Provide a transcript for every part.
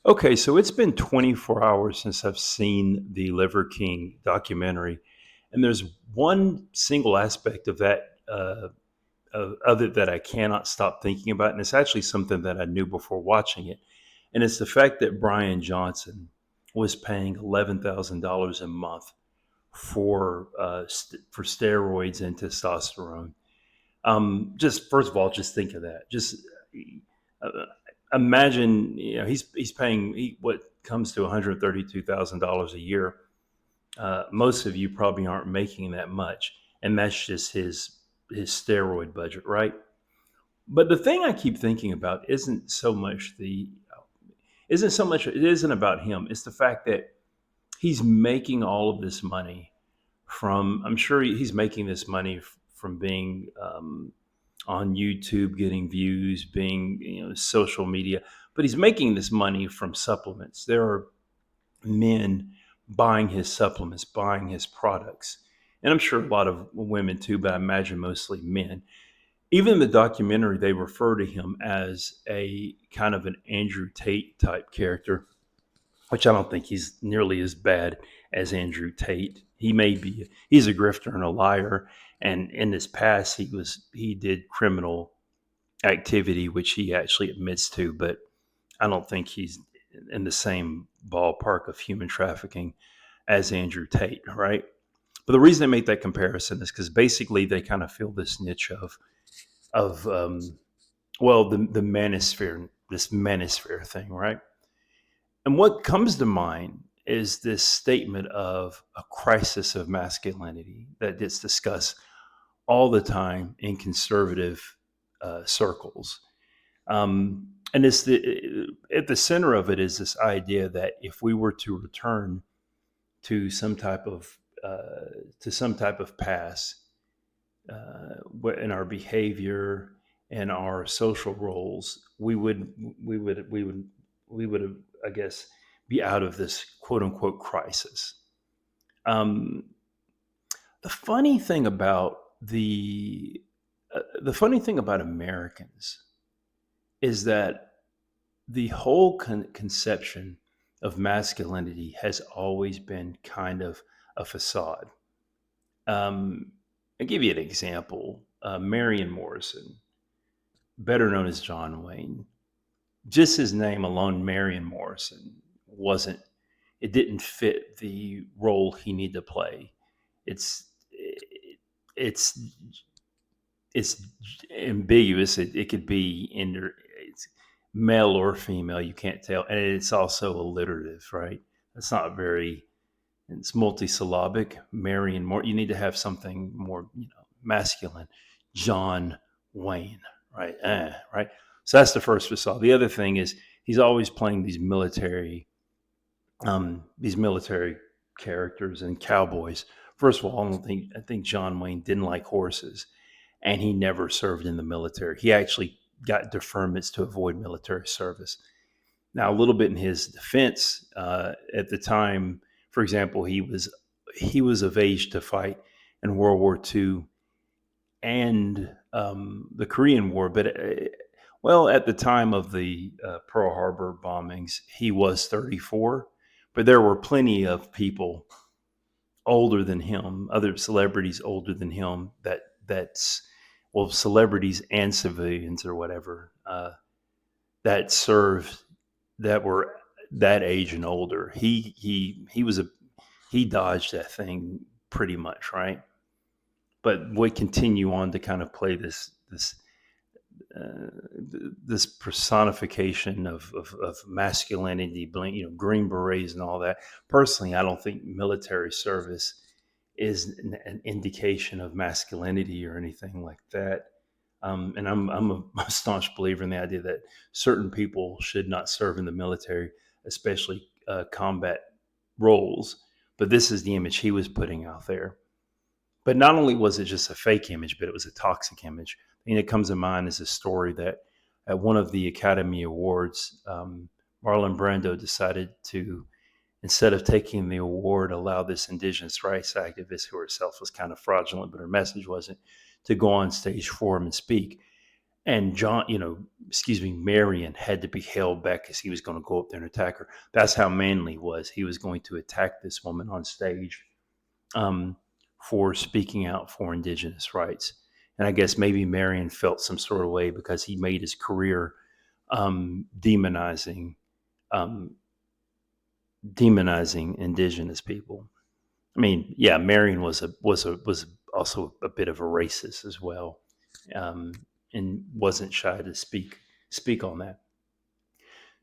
Okay, so it's been 24 hours since I've seen the Liver King documentary, and there's one single aspect of that of it that I cannot stop thinking about, and it's actually something that I knew before watching it, and it's the fact that Brian Johnson was paying $11,000 a month for steroids and testosterone. Just first of all, just think of that. Just uh, imagine, he's paying what comes to $132,000 a year. Most of you probably aren't making that much, and that's just his steroid budget, right? But the thing I keep thinking about isn't so much it isn't about him. It's the fact that he's making all of this money from. I'm sure he's making this money from being on YouTube, getting views, being social media, but he's making this money from supplements. There are men buying his supplements, buying his products, and I'm sure a lot of women too, but I imagine mostly men. Even in the documentary, they refer to him as a kind of an Andrew Tate type character, which I don't think he's nearly as bad as Andrew Tate. He's a grifter and a liar, and in his past he did criminal activity, which he actually admits to, but I don't think he's in the same ballpark of human trafficking as Andrew Tate, right? But the reason I make that comparison is because basically they kind of feel this niche of the manosphere, this manosphere thing, right? And what comes to mind is this statement of a crisis of masculinity that gets discussed all the time in conservative circles. And at the center of it is this idea that if we were to return to some type of past in our behavior and our social roles, we would, I guess, be out of this quote unquote crisis. Um, the funny thing about the funny thing about Americans is that the whole conception of masculinity has always been kind of a facade. Um, I'll give you an example. Marion Morrison, better known as John Wayne, just his name alone, Marion Morrison, wasn't it didn't fit the role he needed to play. It's it's it's ambiguous. It could be it's male or female. You can't tell, and it's also alliterative, right? It's not very. It's multisyllabic. Marion more. You need to have something more, masculine. John Wayne, right? Right. So that's the first facade. The other thing is he's always playing these military characters and cowboys. First of all, I think John Wayne didn't like horses, and he never served in the military. He actually got deferments to avoid military service. Now, a little bit in his defense, at the time, for example, he was of age to fight in World War II and the Korean War, but well, at the time of the Pearl Harbor bombings, he was 34, but there were plenty of people older than him, other celebrities older than him that's well, celebrities and civilians or whatever that served that were that age and older. He dodged that thing pretty much, right? But would continue on to kind of play uh, this personification of masculinity, Green Berets and all that. Personally, I don't think military service is an indication of masculinity or anything like that. And I'm a staunch believer in the idea that certain people should not serve in the military, especially combat roles. But this is the image he was putting out there. But not only was it just a fake image, but it was a toxic image. And it comes to mind is a story that at one of the Academy Awards, Marlon Brando decided to, instead of taking the award, allow this indigenous rights activist, who herself was kind of fraudulent, but her message wasn't, to go on stage for him and speak. And John, Marion had to be held back because he was going to go up there and attack her. That's how manly he was. He was going to attack this woman on stage, um, for speaking out for indigenous rights. And I guess maybe Marion felt some sort of way because he made his career, demonizing, um, indigenous people. I mean, yeah, Marion was also a bit of a racist as well, um, and wasn't shy to speak on that.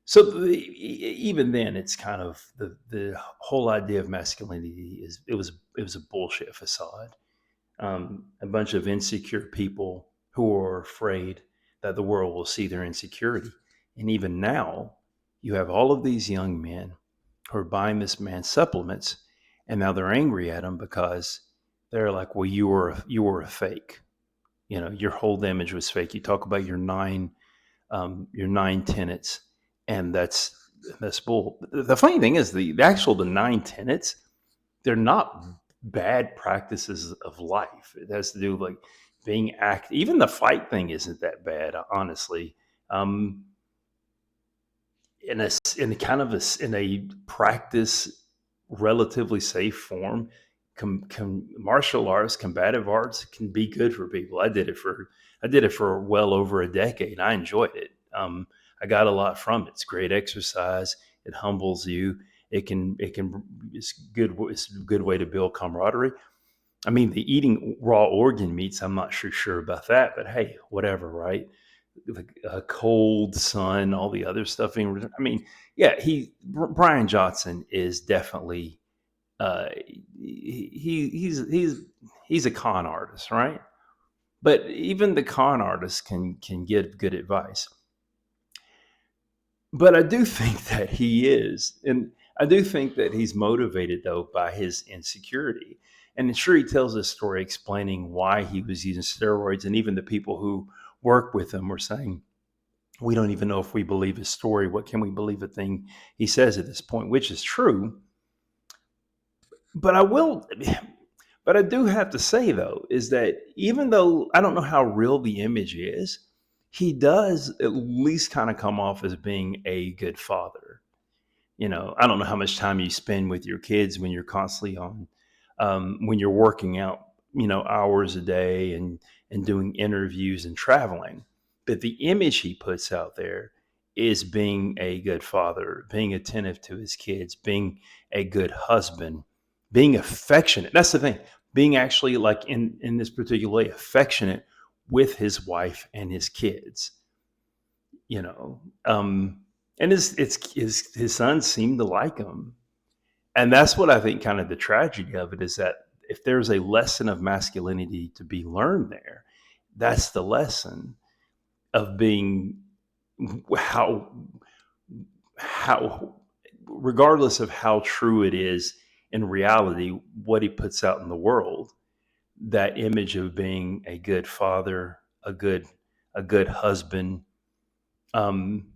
So even then, it's kind of the whole idea of masculinity is it was a bullshit facade. A bunch of insecure people who are afraid that the world will see their insecurity. And even now, you have all of these young men who are buying this man's supplements, and now they're angry at him because they're like, "Well, you were a fake. Your whole image was fake. You talk about your nine tenets, and that's bull." The funny thing is the 9 tenets, they're not bad practices of life. It has to do with like being act. Even the fight thing isn't that bad, honestly. Um, in a practice relatively safe form, martial arts, combative arts can be good for people. I did it for well over a decade. I enjoyed it. I got a lot from it. It's great exercise. It humbles you. It's a good way to build camaraderie. I mean, the eating raw organ meats, I'm not sure about that, but hey, whatever, right? The cold sun, all the other stuff. I mean, yeah, Brian Johnson is definitely, uh, he's a con artist, right? But even the con artists can give good advice. But I do think that he is, and I do think that he's motivated though by his insecurity. And sure, he tells this story explaining why he was using steroids, and even the people who work with him were saying, "We don't even know if we believe his story. What can we believe a thing he says at this point?" Which is true. But I will, but I do have to say though, is that even though I don't know how real the image is, he does at least kind of come off as being a good father. I don't know how much time you spend with your kids when you're constantly when you're working out, hours a day and doing interviews and traveling. But the image he puts out there is being a good father, being attentive to his kids, being a good husband, being affectionate. That's the thing. Being actually like in this particular way affectionate with his wife and his kids. You know, um, and his sons seem to like him, and that's what I think. Kind of the tragedy of it is that if there's a lesson of masculinity to be learned there, that's the lesson of being how how regardless of how true it is in reality, what he puts out in the world, that image of being a good father, a good husband, um,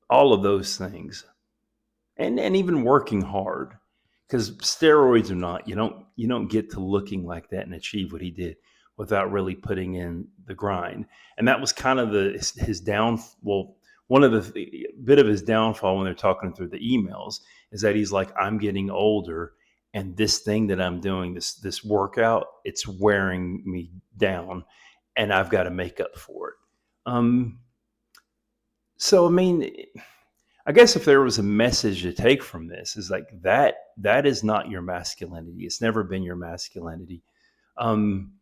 all of those things, and even working hard, because steroids or not, you don't get to looking like that and achieve what he did without really putting in the grind. And that was kind of his down. Well, one of the bit of his downfall when they're talking through the emails is that he's like, I'm getting older, and this thing that I'm doing, this workout, it's wearing me down, and I've got to make up for it. Um, so I mean, I guess if there was a message to take from this, is like that is not your masculinity. It's never been your masculinity. Um,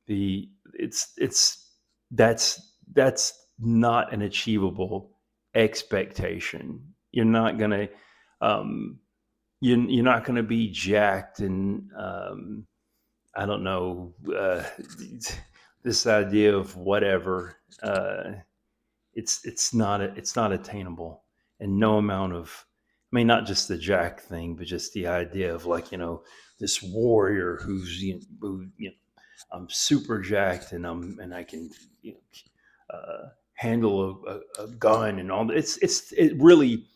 the it's that's not an achievable expectation. You're not gonna um, you're not gonna be jacked and I don't know, this idea of whatever. It's not attainable, and no amount of, I mean, not just the jack thing, but just the idea of like, this warrior who's, I'm super jacked, and I can, handle a gun and all that. It really,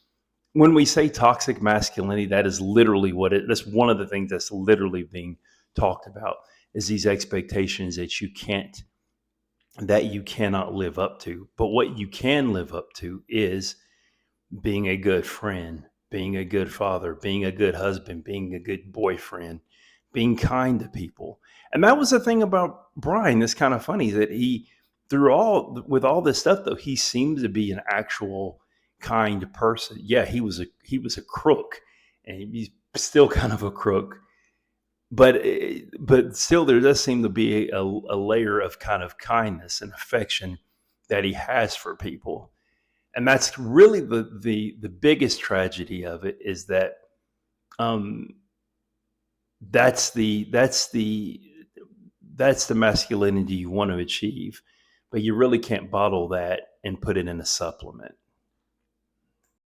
when we say toxic masculinity, that is literally that's one of the things that's literally being talked about, is these expectations that you can't that you cannot live up to. But what you can live up to is being a good friend, being a good father, being a good husband, being a good boyfriend, being kind to people. And that was the thing about Brian. That's kind of funny that he, through all with all this stuff, though, he seems to be an actual kind person. Yeah, he was a crook, and he's still kind of a crook. But still, there does seem to be a layer of kind of kindness and affection that he has for people, and that's really the biggest tragedy of it is that um, that's the masculinity you want to achieve, but you really can't bottle that and put it in a supplement.